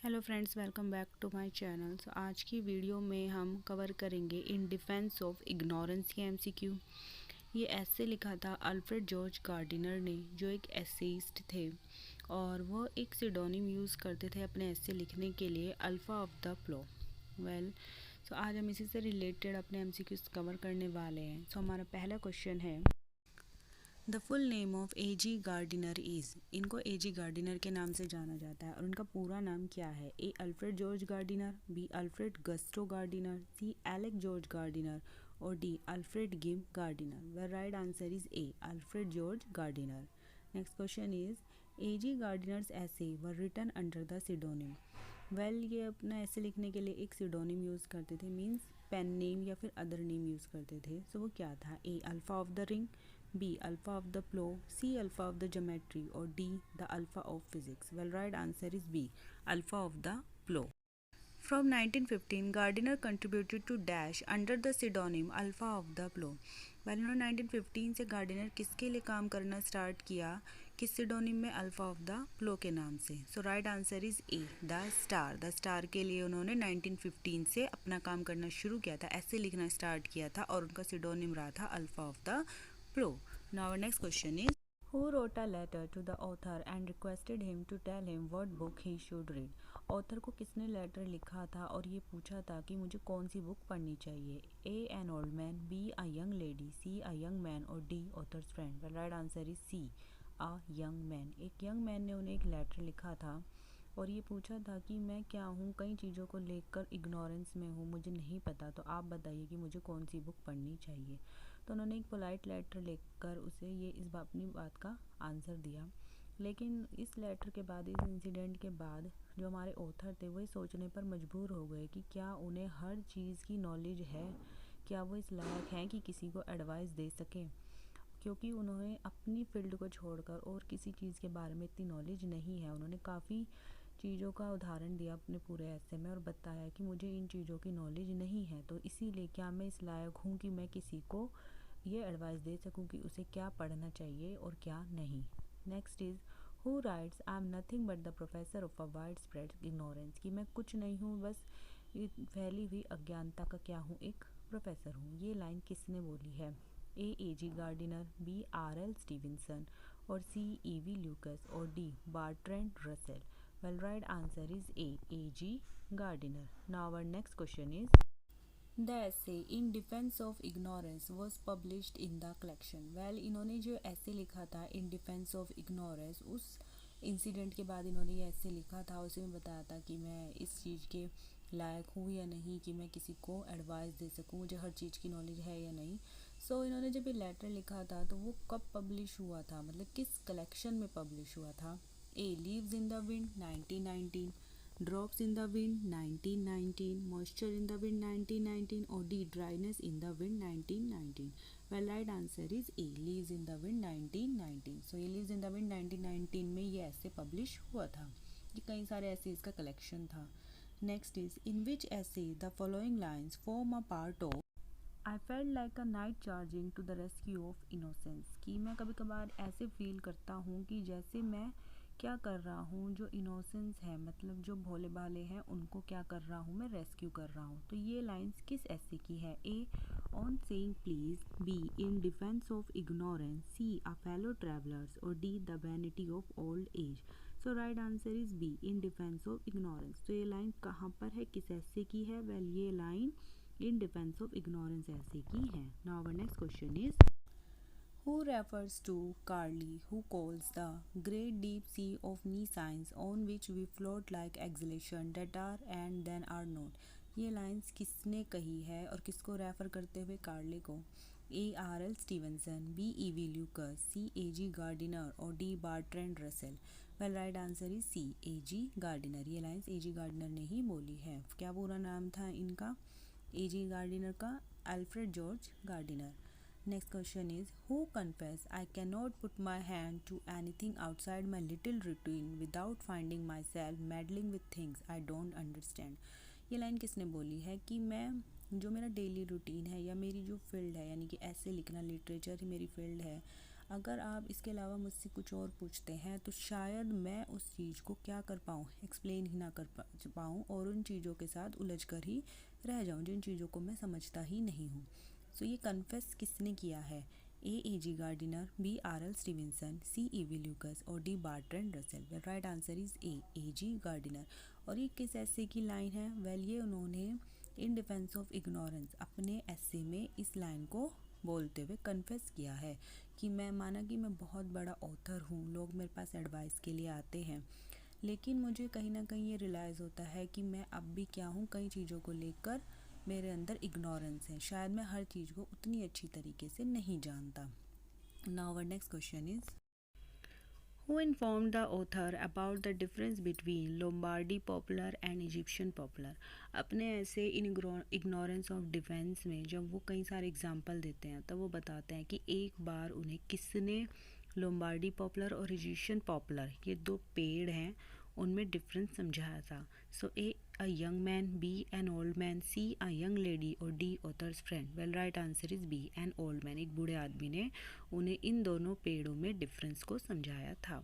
Hello friends, welcome back to my channel. आज की video में हम कवर करेंगे इन डिफेंस ऑफ इग्नोरेंस के एमसीक्यू। ये ऐसे लिखा था अल्फ्रेड जॉर्ज गार्डिनर ने, जो एक एसेइस्ट थे और वो एक सिडोनिम यूज़ करते थे अपने ऐसे लिखने के लिए, अल्फ़ा ऑफ द प्लो। सो आज हम इसी से रिलेटेड अपने एमसीक्यूज कवर करने वाले हैं। सो हमारा पहला क्वेश्चन है, the full name of A.G. Gardiner is. इनको A.G. गार्डिनर के नाम से जाना जाता है और उनका पूरा नाम क्या है? A Alfred George Gardiner, B Alfred Gusto Gardiner, C Alec George Gardiner और D Alfred Gim Gardiner. The right answer is A Alfred George Gardiner. Next question is, A.G. Gardiner's essays were written under the pseudonym. ये अपना ऐसे लिखने के लिए एक सिडोनिम use करते थे, मीन्स पेन नेम या फिर अदर नेम यूज़ करते थे। सो वो क्या था? A alpha of the ring, B alpha of the flow, C alpha of the geometry or D the alpha of physics. Well, right answer is B alpha of the flow. From 1915, Gardiner contributed to Dash under the pseudonym Alpha of the Flow. इन्होंने 1915 से Gardiner किसके लिए काम करना start किया? किस सिडोनिम में? Alpha of the flow के नाम से। So right answer is A the star. The star के लिए उन्होंने 1915 से अपना काम करना शुरू किया था, ऐसे लिखना स्टार्ट किया था और उनका सिडोनिम रहा था alpha of the flow. Now our next question is, Who wrote a letter to the author and requested him to tell him what book he should read? Author को किसने लेटर लिखा था और ये पूछा था कि मुझे कौन सी बुक पढ़नी चाहिए? A an old man, B a young lady, C a young man और D author's friend. Right answer is C a young man. एक यंग मैन ने उन्हें एक लेटर लिखा था और ये पूछा था कि मैं क्या हूँ, कई चीज़ों को लेकर इग्नोरेंस में हूँ, मुझे नहीं पता, तो आप बताइए कि मुझे कौन सी बुक पढ़नी चाहिए। तो उन्होंने एक पोलाइट लेटर लिखकर उसे ये अपनी बात का आंसर दिया। लेकिन इस लेटर के बाद, इस इंसिडेंट के बाद, जो हमारे ऑथर थे वही सोचने पर मजबूर हो गए कि क्या उन्हें हर चीज़ की नॉलेज है, क्या वो इस लायक हैं कि किसी को एडवाइस दे सकें, क्योंकि उन्हें अपनी फील्ड को छोड़कर और किसी चीज़ के बारे में इतनी नॉलेज नहीं है। उन्होंने काफ़ी चीज़ों का उदाहरण दिया अपने पूरे ऐसे में और बताया कि मुझे इन चीज़ों की नॉलेज नहीं है, तो इसीलिए क्या मैं इस लायक हूँ कि मैं किसी को ये एडवाइस दे सकूँ कि उसे क्या पढ़ना चाहिए और क्या नहीं। Next is, who rights I am nothing but the professor of a wide spread ignorance. कि मैं कुछ नहीं हूँ, बस फैली हुई अज्ञानता का क्या हूँ, एक प्रोफेसर हूँ। ये लाइन किसने बोली है? A G Gardiner, B R L Stevenson और सी ई वी ल्यूकस और D Bertrand Russell. Well, right answer is A.G. Gardiner. Now our next question is, the essay In Defense of Ignorance was published in the collection. इन्होंने जो ऐसे लिखा था In Defense of Ignorance, उस incident के बाद इन्होंने ये ऐसे लिखा था, उसे में बताया था कि मैं इस चीज़ के लायक हूँ या नहीं कि मैं किसी को एडवाइस दे सकूँ, मुझे हर चीज़ की नॉलेज है या नहीं। इन्होंने जब ये लेटर लिखा था तो वो कब पब्लिश हुआ था, मतलब किस कलेक्शन में पब्लिश हुआ था? A leaves in the wind 1919, drops in the wind 1919, moisture in the wind 1919 और D dryness in the wind 1919। Right answer is A leaves in the wind 1919। ये लीव्स इन द विंड 1919 में ये ऐसे publish हुआ था। ये कई सारे ऐसे इसका कलेक्शन था। Next is, in which essay the following lines form a part of I felt like a knight charging to the rescue of innocence. कि मैं कभी कभार ऐसे फील करता हूँ कि जैसे मैं क्या कर रहा हूँ, जो इनोसेंस है, मतलब जो भोले भाले हैं, उनको क्या कर रहा हूँ, मैं रेस्क्यू कर रहा हूँ। तो ये लाइंस किस ऐसे की है? A on saying please, B in defence of ignorance, C a fellow travellers और D the vanity of old age. Right answer is B in defence of ignorance. तो ये लाइन कहाँ पर है, किस ऐसे की है? ये line in defence of ignorance essay की है। Now our next question is, who refers to Carly, who calls the great deep sea of nescience on which we float like exhalation that are and then are not। ये lines किसने कही है और किसको refer करते हुए Carly को? A R L Stevenson, B E V Lucas, C A G Gardiner और D Bertrand Russell. Right answer is C A G Gardiner. ये लाइंस ए जी गार्डिनर ने ही बोली है। क्या पूरा नाम था इनका? ए जी गार्डिनर का Alfred George Gardiner. Next question is, who confess I cannot put my hand to anything outside my little routine without finding myself meddling with things I don't understand। ये line किसने बोली है? कि मैं, जो मेरा daily routine है या मेरी जो फील्ड है, यानी कि ऐसे लिखना, लिटरेचर ही मेरी फील्ड है, अगर आप इसके अलावा मुझसे कुछ और पूछते हैं तो शायद मैं उस चीज़ को क्या कर पाऊँ, एक्सप्लेन ही ना कर पाऊँ और उन चीज़ों के साथ उलझ कर ही रह जाऊँ जिन चीज़ों को मैं समझता ही नहीं हूँ। सो ये कन्फेस किसने किया है? A G Gardiner, B R L Stevenson, C E V Lucas और D Bertrand Russell. Well right answer is A G Gardiner. और ये किस ऐसे की लाइन है? वेल ये उन्होंने इन डिफेंस ऑफ इग्नोरेंस अपने ऐसे में इस लाइन को बोलते हुए कन्फेस किया है कि मैं माना कि मैं बहुत बड़ा ऑथर हूँ, लोग मेरे पास एडवाइस के लिए आते हैं, लेकिन मुझे कहीं ना कहीं ये रियलाइज़ होता है कि मैं अब भी क्या हूँ, कई चीज़ों को लेकर मेरे अंदर इग्नोरेंस है, शायद मैं हर चीज़ को उतनी अच्छी तरीके से नहीं जानता। Now our next question is Who informed the author about the difference between Lombardy popular and Egyptian popular? अपने ऐसे इग्नोरेंस ऑफ डिफेंस में जब वो कई सारे एग्जाम्पल देते हैं तब वो बताते हैं कि एक बार उन्हें किसने लोम्बार्डी पॉपुलर और इजिप्शियन पॉपुलर ये दो पेड़ हैं उनमें डिफरेंस समझाया था। So A young man, B an old man, C a young lady और D author's friend. Well right answer is B an old man. एक बूढ़े आदमी ने उन्हें इन दोनों पेड़ों में डिफरेंस को समझाया था।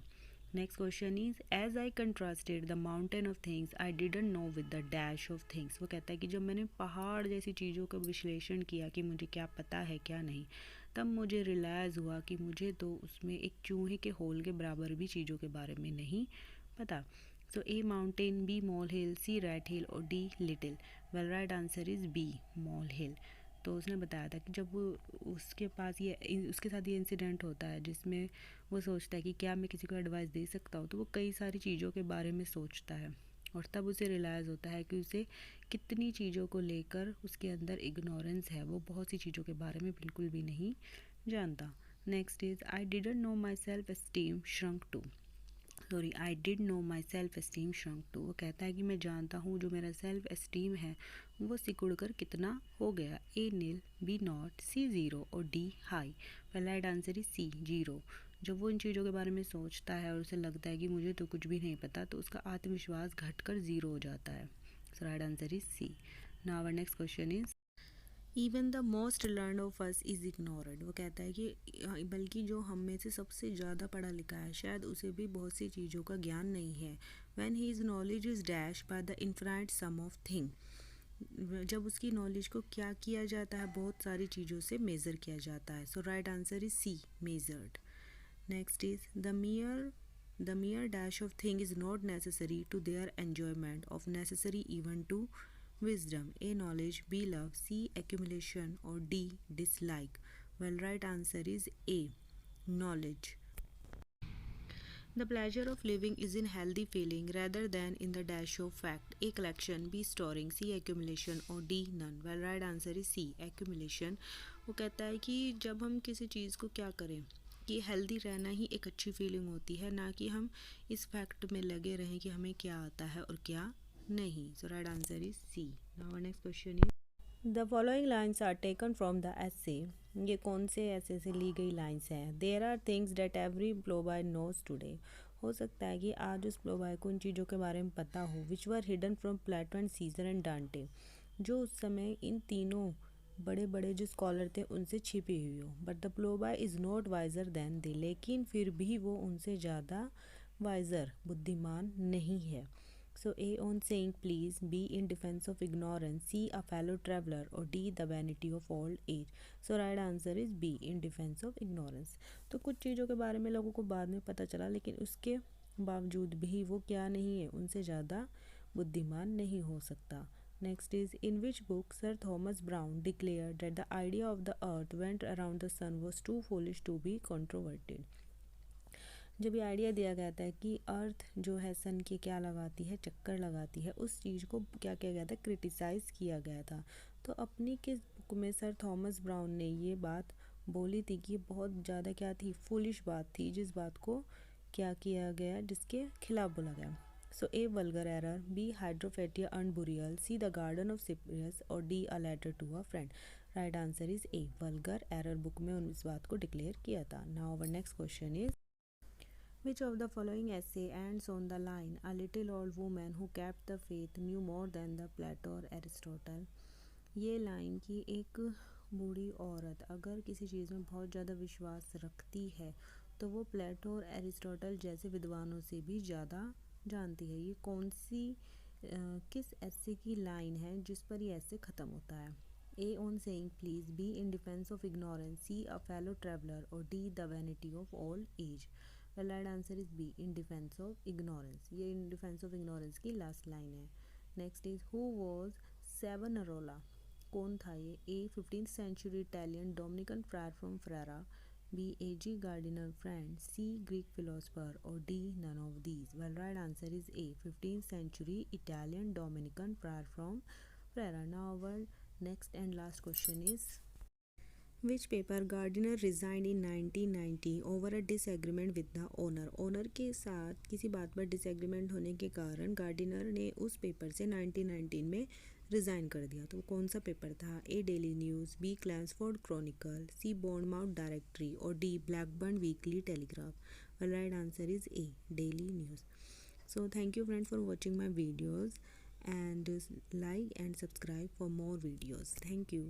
Next question is as I contrasted the mountain of things I didn't know with the dash of things. वो कहता है कि जब मैंने पहाड़ जैसी चीज़ों का विश्लेषण किया कि मुझे क्या पता है क्या नहीं, तब मुझे रियलाइज़ हुआ कि मुझे तो उसमें एक चूहे के होल के बराबर भी चीज़ों के बारे में नहीं पता। So A mountain, B molehill, C rat hill और D little. Well right answer is B molehill. तो उसने बताया था कि जब वो उसके साथ ये इंसिडेंट होता है जिसमें वो सोचता है कि क्या मैं किसी को एडवाइस दे सकता हूँ, तो वो कई सारी चीज़ों के बारे में सोचता है और तब उसे रियलाइज़ होता है कि उसे कितनी चीज़ों को लेकर उसके अंदर इग्नोरेंस है, वो बहुत सी चीज़ों के बारे में बिल्कुल भी नहीं जानता। Next is I didn't know my self esteem shrunk too. I did know my self esteem shrunk too. वो कहता है कि मैं जानता हूँ जो मेरा सेल्फ एस्टीम है वो सिकुड़ कर कितना हो गया। A nil, B nought, C zero और D high. Right answer is C zero. जब वो इन चीज़ों के बारे में सोचता है और उसे लगता है कि मुझे तो कुछ भी नहीं पता, तो उसका आत्मविश्वास घटकर ज़ीरो हो जाता है। So right answer is C. Now our next question is even the most learn of us is ignored. वो कहता है कि बल्कि जो हम में से सबसे ज़्यादा पढ़ा लिखा है शायद उसे भी बहुत सी चीज़ों का ज्ञान नहीं है। When his knowledge is dash by the infinite sum of thing. जब उसकी नॉलेज को क्या किया जाता है, बहुत सारी चीज़ों से मेज़र किया जाता है। So right answer is C measured. Next is the mere dash of thing is not necessary to their enjoyment of necessary even to wisdom. A knowledge, B love, C accumulation or D dislike. Well, right answer is A knowledge. The pleasure of living is in healthy feeling rather than in the dash of fact. A collection, B storing, C accumulation और D none. Well, right answer is C accumulation. वो कहता है कि जब हम किसी चीज़ को क्या करें कि हेल्दी रहना ही एक अच्छी फीलिंग होती है, ना कि हम इस फैक्ट में लगे रहें कि हमें क्या आता है और क्या नहीं। So right answer is C. Now next question is the following lines are taken from the essay. ये कौन से ऐसे से ली गई लाइन्स हैं? There are things that every plough boy knows today. हो सकता है कि आज उस प्लो बॉय को उन चीज़ों के बारे में पता हो which were hidden from Plato and Caesar and Dante, जो उस समय इन तीनों बड़े बड़े जो स्कॉलर थे उनसे छिपी हुई हो। But the plough boy is not wiser than they, लेकिन फिर भी वो उनसे ज़्यादा वाइजर बुद्धिमान नहीं है। So A on saying please, B in defense of ignorance, C a fellow traveler or D the vanity of old age. So right answer is B in defense of ignorance. तो कुछ चीज़ों के बारे में लोगों को बाद में पता चला, लेकिन उसके बावजूद भी वो क्या नहीं है, उनसे ज़्यादा बुद्धिमान नहीं हो सकता। Next is in which book Sir Thomas Browne declared that the idea of the earth went around the sun was too foolish to be controverted. जब ये आइडिया दिया गया था कि अर्थ जो है सन के क्या लगाती है, चक्कर लगाती है, उस चीज़ को क्या किया गया था, क्रिटिसाइज़ किया गया था। तो अपनी किस बुक में सर थॉमस ब्राउन ने ये बात बोली थी कि बहुत ज़्यादा क्या थी, फुलिश बात थी, जिस बात को क्या किया गया, जिसके खिलाफ बोला गया। So A vulgar error, B hydriotaphia urn burial, C the garden of Cyrus और D a letter to a friend. Right answer is A vulgar error book में उन इस बात को डिक्लेयर किया था। Now our next question is Which of the following essay ends on the line, a little old woman who kept the faith knew more than the Plato or Aristotle? ये line की एक बूढ़ी औरत अगर किसी चीज़ में बहुत ज़्यादा विश्वास रखती है तो वो प्लेटो और एरिस्टोटल जैसे विद्वानों से भी ज़्यादा जानती है। ये कौन सी किस ऐसे की लाइन है जिस पर ये ऐसे ख़त्म होता है? A on saying please, B in defence of ignorance, C a fellow traveller और D the vanity of old age. Well right answer is B, in defence of ignorance. ये इन डिफेंस ऑफ इग्नोरेंस की last line है। Next is who was Savonarola? कौन था ये? A 15th century Italian Dominican friar from Ferrara, B a G gardener friend, C Greek philosopher और D nun of these. Well right answer is a 15th century Italian Dominican friar from Ferrara. Now our next and last question is which paper Gardiner resigned in 1990 over a disagreement with the owner? Owner के साथ किसी बात पर disagreement होने के कारण Gardiner ने उस पेपर से 1919 में रिज़ाइन कर दिया। तो कौन सा पेपर था? ए डेली न्यूज़, बी क्लैंसफोर्ड क्रॉनिकल, सी बोर्नमाउथ डायरेक्टरी और D Blackburn weekly telegraph. Well right answer is A, daily news. So thank you friends for watching my videos and like and subscribe for more videos. Thank you.